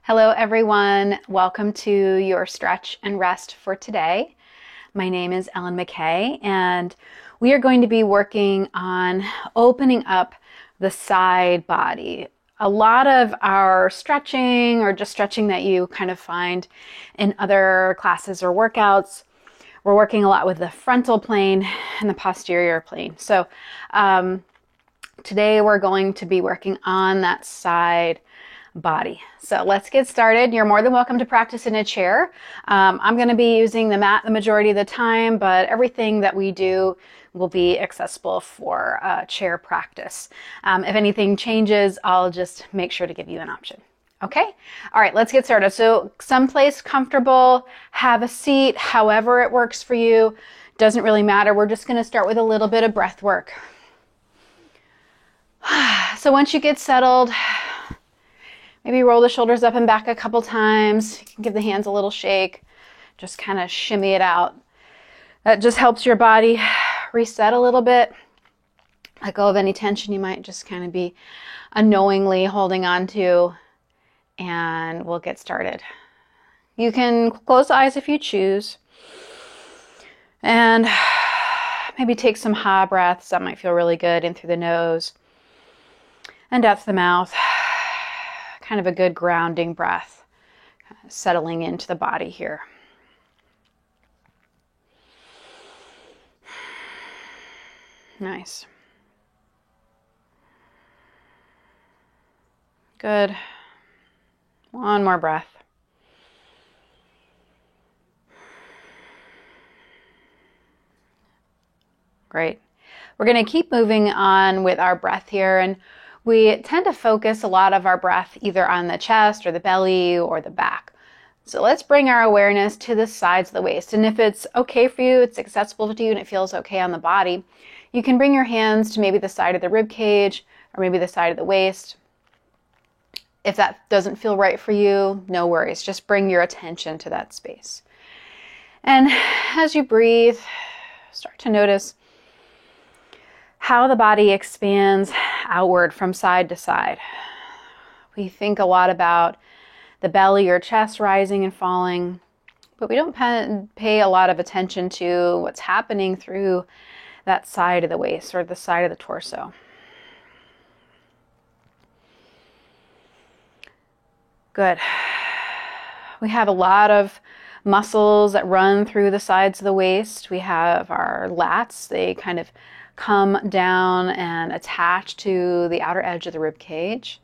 Hello everyone, welcome to your stretch and rest for today. My name is Ellen McKay and we are going to be working on opening up the side body. A lot of our stretching or just stretching that you kind of find in other classes or workouts, we're working a lot with the frontal plane and the posterior plane. So today we're going to be working on that side body. So let's get started. You're more than welcome to practice in a chair. I'm going to be using the mat the majority of the time, but everything that we do will be accessible for chair practice. If anything changes, I'll just make sure to give you an option. Okay? All right, let's get started. So someplace comfortable, have a seat, however it works for you. Doesn't really matter. We're just going to start with a little bit of breath work. So once you get settled, maybe roll the shoulders up and back a couple times. You can give the hands a little shake. Just kind of shimmy it out. That just helps your body reset a little bit. Let go of any tension you might just kind of be unknowingly holding on to. And we'll get started. You can close the eyes if you choose. And maybe take some ha breaths. That might feel really good in through the nose and out through the mouth. Kind of a good grounding breath, kind of settling into the body here. Nice. Good. One more breath. Great. We're going to keep moving on with our breath here, and we tend to focus a lot of our breath either on the chest or the belly or the back. So let's bring our awareness to the sides of the waist. And if it's okay for you, it's accessible to you, and it feels okay on the body, you can bring your hands to maybe the side of the rib cage or maybe the side of the waist. If that doesn't feel right for you, no worries. Just bring your attention to that space. And as you breathe, start to notice how the body expands outward from side to side. We think a lot about the belly or chest rising and falling, but we don't pay a lot of attention to what's happening through that side of the waist or the side of the torso. Good. We have a lot of muscles that run through the sides of the waist. We have our lats. They kind of come down and attach to the outer edge of the rib cage.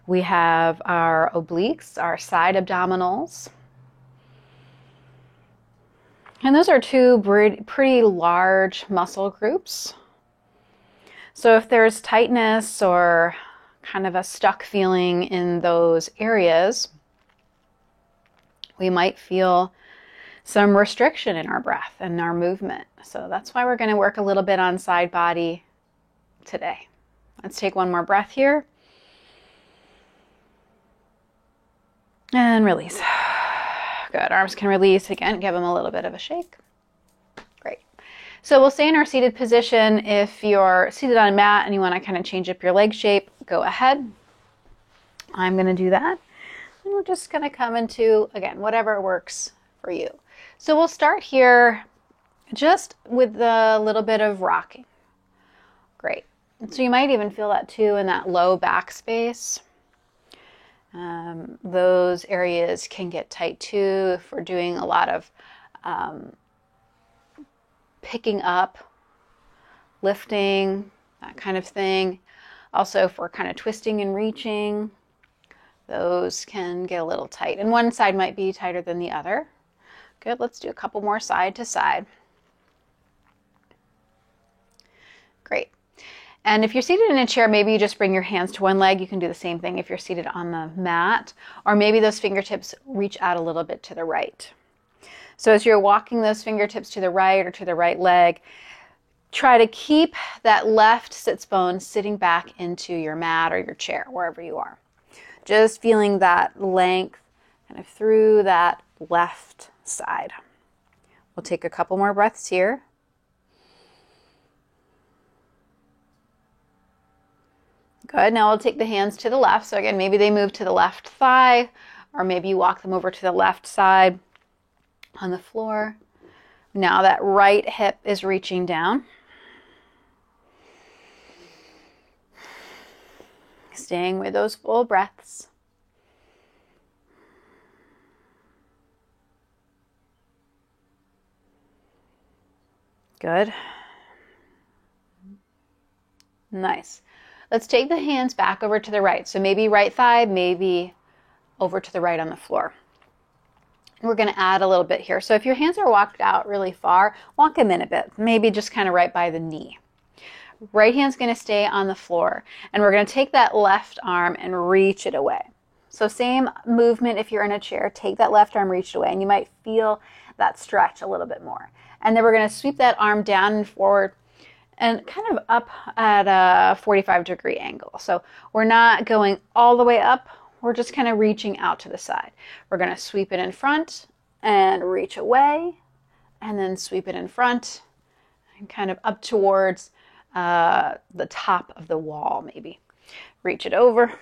We have our obliques, our side abdominals. And those are two pretty large muscle groups. So if there's tightness or kind of a stuck feeling in those areas, we might feel some restriction in our breath and our movement. So that's why we're going to work a little bit on side body today. Let's take one more breath here. And release. Good. Arms can release. Again, give them a little bit of a shake. Great. So we'll stay in our seated position. If you're seated on a mat and you want to kind of change up your leg shape, go ahead. I'm going to do that. And we're just going to come into, again, whatever works for you. So we'll start here just with a little bit of rocking. Great. So you might even feel that too in that low back space. Those areas can get tight too if we're doing a lot of picking up, lifting, that kind of thing. Also, if we're kind of twisting and reaching, those can get a little tight. And one side might be tighter than the other. Good, let's do a couple more side to side. Great. And if you're seated in a chair, maybe you just bring your hands to one leg. You can do the same thing if you're seated on the mat, or maybe those fingertips reach out a little bit to the right. So as you're walking those fingertips to the right or to the right leg, try to keep that left sits bone sitting back into your mat or your chair, wherever you are. Just feeling that length kind of through that left side. We'll take a couple more breaths here. Good. Now we'll take the hands to the left. So again, maybe they move to the left thigh or maybe you walk them over to the left side on the floor. Now that right hip is reaching down. Staying with those full breaths. Good. Nice. Let's take the hands back over to the right. So maybe right thigh, maybe over to the right on the floor. We're going to add a little bit here. So if your hands are walked out really far, walk them in a bit, maybe just kind of right by the knee. Right hand's going to stay on the floor, and we're going to take that left arm and reach it away. So same movement if you're in a chair, take that left arm, reach it away, and you might feel that stretch a little bit more. And then we're going to sweep that arm down and forward and kind of up at a 45-degree angle. So we're not going all the way up, we're just kind of reaching out to the side. We're going to sweep it in front and reach away, and then sweep it in front and kind of up towards the top of the wall, maybe. Reach it over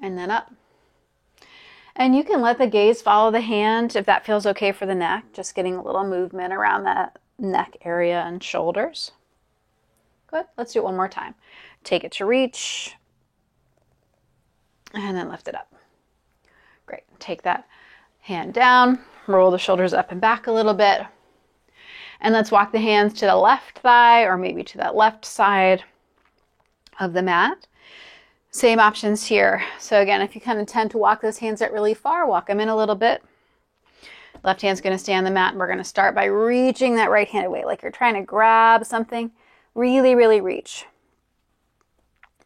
and then up. And you can let the gaze follow the hand if that feels okay for the neck, just getting a little movement around that neck area and shoulders. Good. Let's do it one more time. Take it to reach and then lift it up. Great. Take that hand down, roll the shoulders up and back a little bit. And let's walk the hands to the left thigh or maybe to that left side of the mat. Same options here. So again, if you kind of tend to walk those hands out really far, walk them in a little bit. Left hand's going to stay on the mat, and we're going to start by reaching that right hand away, like you're trying to grab something. Really, really reach.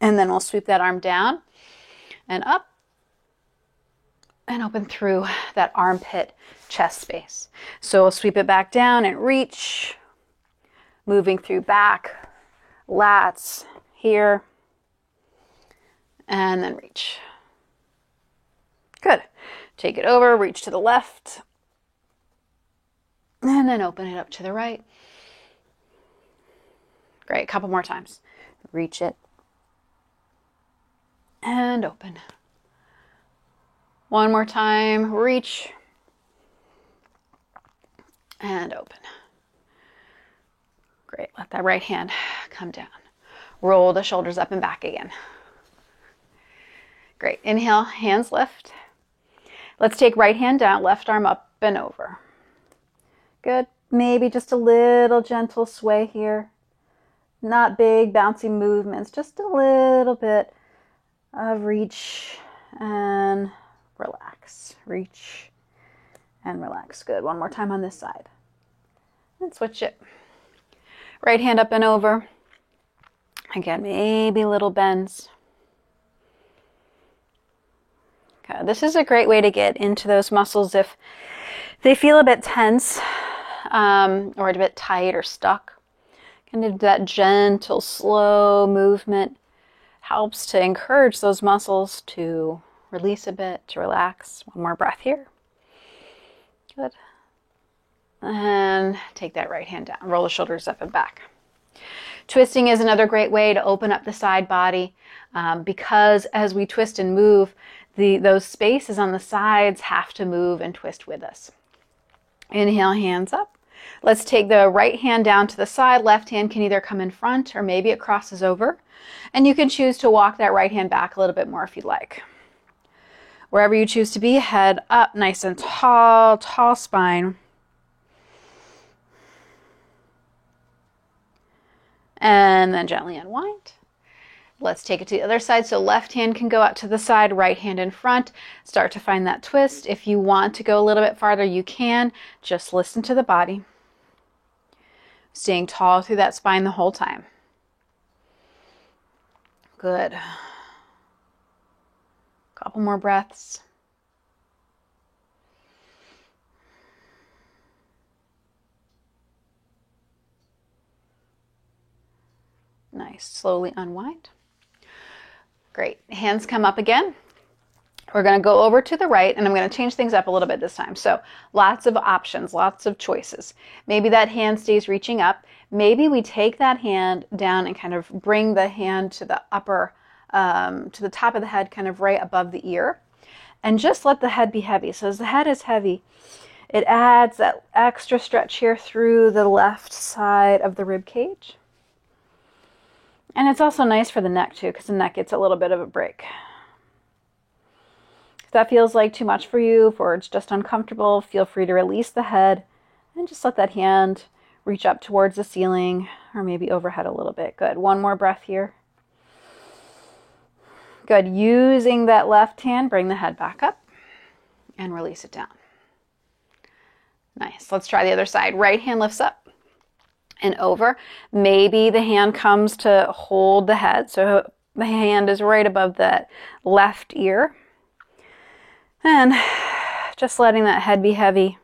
And then we'll sweep that arm down and up and open through that armpit chest space. So we'll sweep it back down and reach, moving through back, lats here, and then reach. Good. Take it over, reach to the left, and then open it up to the right. Great. A couple more times. Reach it and open. One more time. Reach and open. Great. Let that right hand come down. Roll the shoulders up and back again. Great. Inhale, hands lift. Let's take right hand down, left arm up and over. Good. Maybe just a little gentle sway here. Not big, bouncy movements, just a little bit of reach and relax. Reach and relax. Good. One more time on this side. And switch it. Right hand up and over. Again, maybe little bends. Okay, this is a great way to get into those muscles if they feel a bit tense or a bit tight or stuck. Kind of that gentle, slow movement helps to encourage those muscles to release a bit, to relax. One more breath here. Good. And take that right hand down. Roll the shoulders up and back. Twisting is another great way to open up the side body because as we twist and move, those spaces on the sides have to move and twist with us. Inhale, hands up. Let's take the right hand down to the side. Left hand can either come in front or maybe it crosses over. And you can choose to walk that right hand back a little bit more if you'd like. Wherever you choose to be, head up nice and tall, tall spine. And then gently unwind. Let's take it to the other side. So left hand can go out to the side, right hand in front. Start to find that twist. If you want to go a little bit farther, you can. Just listen to the body. Staying tall through that spine the whole time. Good. Couple more breaths. Nice. Slowly unwind. Great. Hands come up again. We're going to go over to the right, and I'm going to change things up a little bit this time. So lots of options, lots of choices. Maybe that hand stays reaching up. Maybe we take that hand down and kind of bring the hand to the upper, to the top of the head, kind of right above the ear. and just let the head be heavy. So as the head is heavy, it adds that extra stretch here through the left side of the rib cage. And it's also nice for the neck too, because the neck gets a little bit of a break. If that feels like too much for you, or it's just uncomfortable, feel free to release the head and just let that hand reach up towards the ceiling or maybe overhead a little bit. Good. One more breath here. Good. Using that left hand, bring the head back up and release it down. Nice. Let's try the other side. Right hand lifts up and over. Maybe the hand comes to hold the head. So the hand is right above that left ear. And just letting that head be heavy.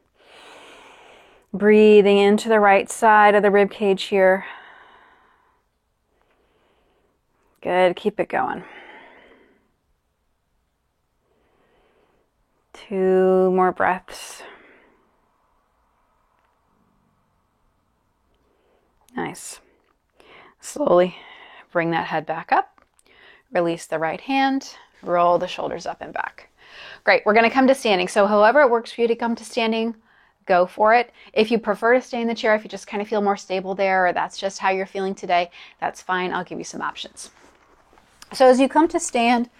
Breathing into the right side of the rib cage here. Good. Keep it going. 2 more breaths. Nice. Slowly bring that head back up. Release the right hand. Roll the shoulders up and back. Great. We're going to come to standing. So however it works for you to come to standing, go for it. If you prefer to stay in the chair, if you just kind of feel more stable there, or that's just how you're feeling today, that's fine. I'll give you some options. So as you come to stand,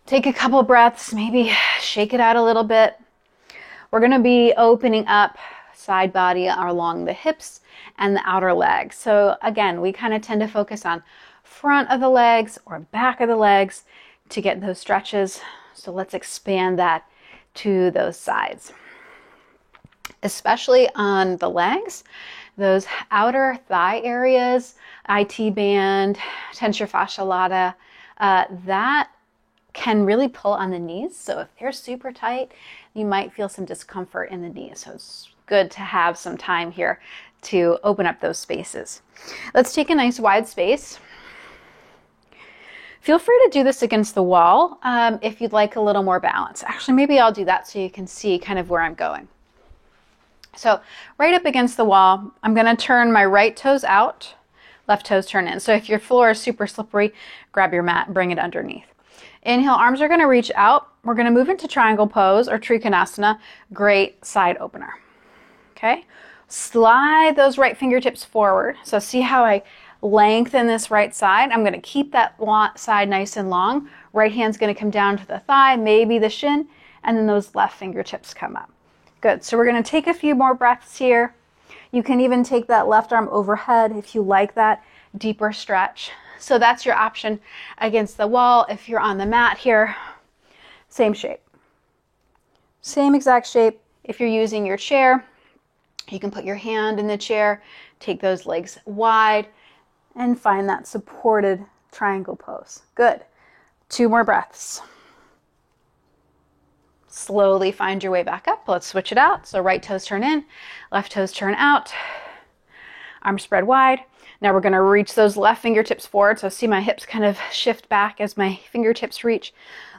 take a couple breaths, maybe shake it out a little bit. We're going to be opening up side body along the hips and the outer legs. So again, we kind of tend to focus on front of the legs or back of the legs to get those stretches. So let's expand that to those sides. Especially on the legs, those outer thigh areas, IT band, tensor fascia lata, that can really pull on the knees. So if they're super tight, you might feel some discomfort in the knees. So it's good to have some time here to open up those spaces. Let's take a nice wide space. Feel free to do this against the wall if you'd like a little more balance. Actually, maybe I'll do that so you can see kind of where I'm going. So right up against the wall, I'm going to turn my right toes out, left toes turn in. So if your floor is super slippery, grab your mat and bring it underneath. Inhale, arms are going to reach out. We're going to move into triangle pose or Trikonasana. Great side opener. Okay. Slide those right fingertips forward. So see how I lengthen this right side. I'm going to keep that side nice and long. Right hand's going to come down to the thigh, maybe the shin, and then those left fingertips come up. Good. So we're going to take a few more breaths here. You can even take that left arm overhead if you like that deeper stretch. So that's your option against the wall. If you're on the mat here, same shape. Same exact shape. If you're using your chair, you can put your hand in the chair, take those legs wide, and find that supported triangle pose. Good. 2 more breaths. Slowly find your way back up. Let's switch it out. So right toes turn in, left toes turn out, arms spread wide. Now we're going to reach those left fingertips forward. So see my hips kind of shift back as my fingertips reach.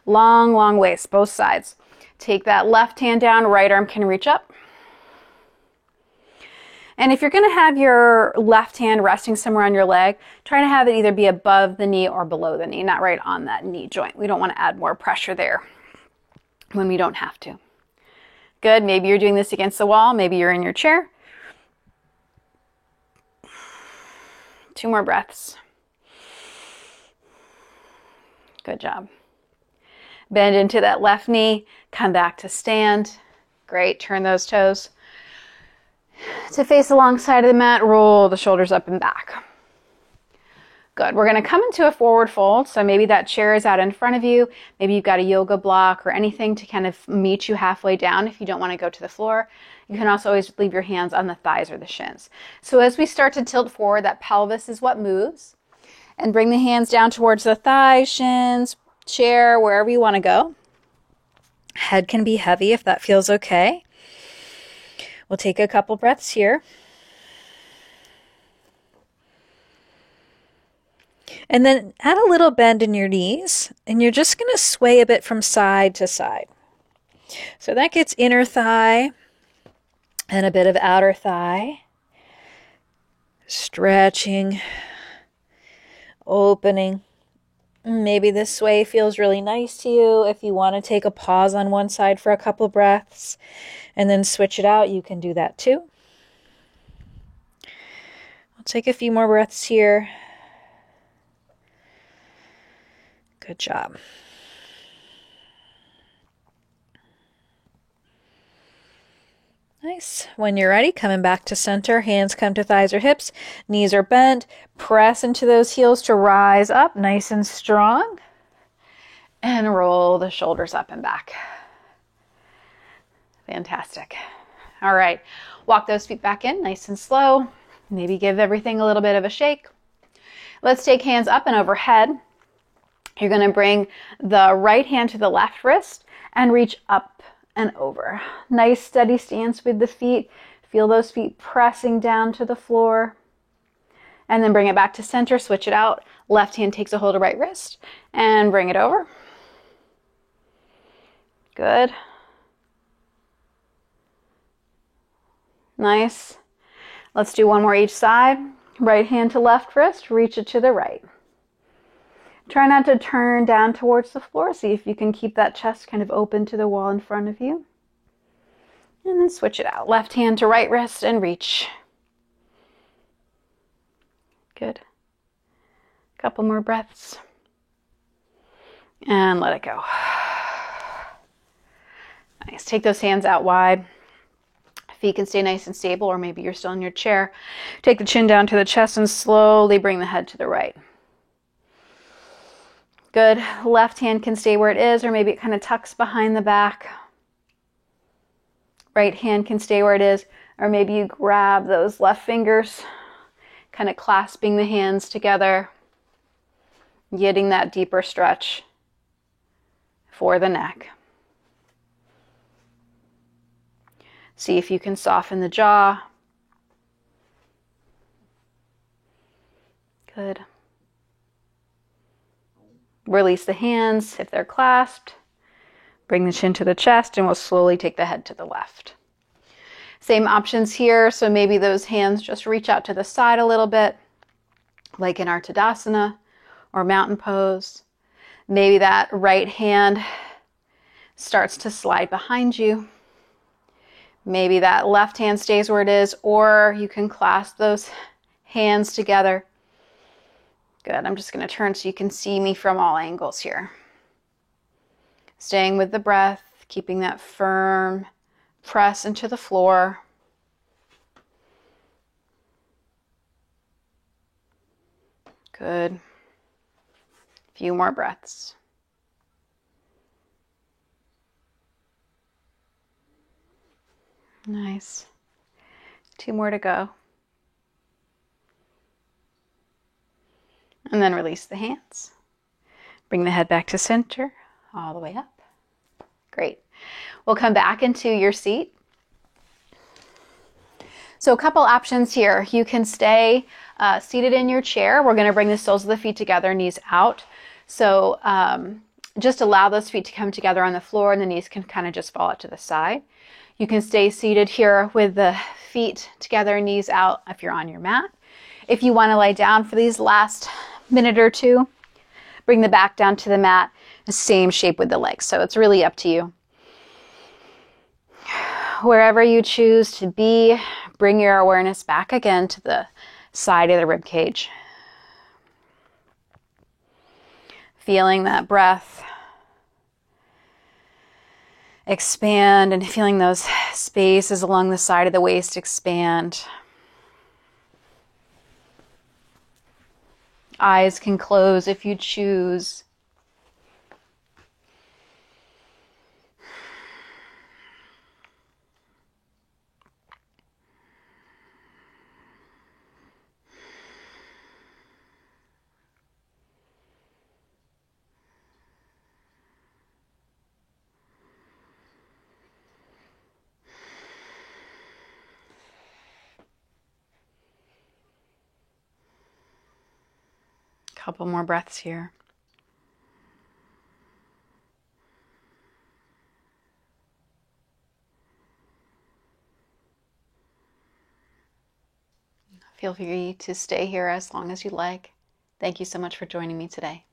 Long, long waist, both sides. Take that left hand down, right arm can reach up. And if you're going to have your left hand resting somewhere on your leg, try to have it either be above the knee or below the knee, not right on that knee joint. We don't want to add more pressure there when we don't have to. Good. Maybe you're doing this against the wall. Maybe you're in your chair. 2 more breaths. Good job. Bend into that left knee. Come back to stand. Great. Turn those toes to face alongside of the mat. Roll the shoulders up and back. Good. We're going to come into a forward fold. So maybe that chair is out in front of you. Maybe you've got a yoga block or anything to kind of meet you halfway down if you don't want to go to the floor. You can also always leave your hands on the thighs or the shins. So as we start to tilt forward, that pelvis is what moves. And bring the hands down towards the thighs, shins, chair, wherever you want to go. Head can be heavy if that feels okay. We'll take a couple breaths here. And then add a little bend in your knees, and you're just going to sway a bit from side to side. So that gets inner thigh and a bit of outer thigh. Stretching, opening, Maybe this sway feels really nice to you. If you want to take a pause on one side for a couple of breaths and then switch it out, you can do that too. I'll take a few more breaths here. Good job. Nice. When you're ready, coming back to center, hands come to thighs or hips, knees are bent, press into those heels to rise up nice and strong, and roll the shoulders up and back. Fantastic. All right, walk those feet back in nice and slow. Maybe give everything a little bit of a shake. Let's take hands up and overhead. You're going to bring the right hand to the left wrist and reach up and over. Nice steady stance with the feet. Feel those feet pressing down to the floor. And then bring it back to center, switch it out. Left hand takes a hold of right wrist and bring it over. Good. Nice. Let's do one more each side. Right hand to left wrist, reach it to the right. Try not to turn down towards the floor. See if you can keep that chest kind of open to the wall in front of you. And then switch it out. Left hand to right wrist and reach. Good. Couple more breaths. And let it go. Nice. Take those hands out wide. Feet can stay nice and stable, or maybe you're still in your chair. Take the chin down to the chest and slowly bring the head to the right. Good. Left hand can stay where it is, or maybe it kind of tucks behind the back. Right hand can stay where it is, or maybe you grab those left fingers, kind of clasping the hands together, getting that deeper stretch for the neck. See if you can soften the jaw. Good. Release the hands if they're clasped. Bring the chin to the chest, and we'll slowly take the head to the left. Same options here, so maybe those hands just reach out to the side a little bit, like in our Tadasana or mountain pose. Maybe that right hand starts to slide behind you. Maybe that left hand stays where it is, or you can clasp those hands together. Good. I'm just going to turn so you can see me from all angles here. Staying with the breath, keeping that firm press into the floor. Good. Few more breaths. Nice. 2 more to go. And then release the hands. Bring the head back to center, all the way up. Great. We'll come back into your seat. So a couple options here. You can stay seated in your chair. We're going to bring the soles of the feet together, knees out. So just allow those feet to come together on the floor, and the knees can kind of just fall out to the side. You can stay seated here with the feet together, knees out if you're on your mat. If you want to lie down for these last minute or two, bring the back down to the mat, the same shape with the legs. So it's really up to you. Wherever you choose to be, bring your awareness back again to the side of the rib cage. Feeling that breath expand and feeling those spaces along the side of the waist expand. Eyes can close if you choose. Couple more breaths here. Feel free to stay here as long as you like. Thank you so much for joining me today.